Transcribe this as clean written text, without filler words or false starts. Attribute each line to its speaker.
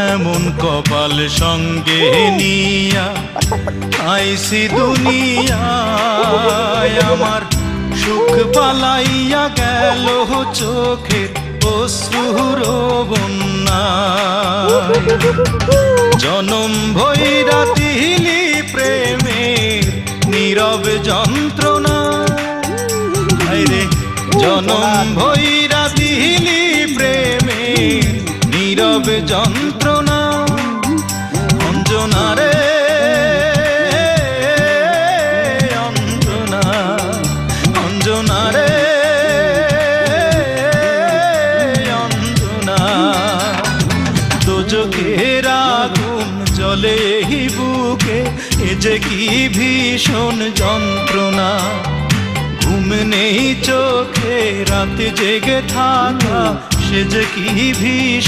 Speaker 1: এমন কপাল সঙ্গে নিয়া আইসি দুনিয়ায়, আমার সুখ পালাইয়া গেল চোখের অশ্রুর বন্যা। জনম ভৈরা দিলি প্রেমের নীরব যন্ত্রণা, রে জনম ভৈরা দিলি প্রেমের নীরব যন্ত্রণা। অঞ্জনা রে অঞ্জনা, অঞ্জনা রে অঞ্জনা, দোজখের আগুন জ্বলে এই বুকে, এ যে কি ভীষণ যন্ত্রণা। ঘুম নেই চোখে রাতে জেগে থাকা, সে যে কি ভীষণ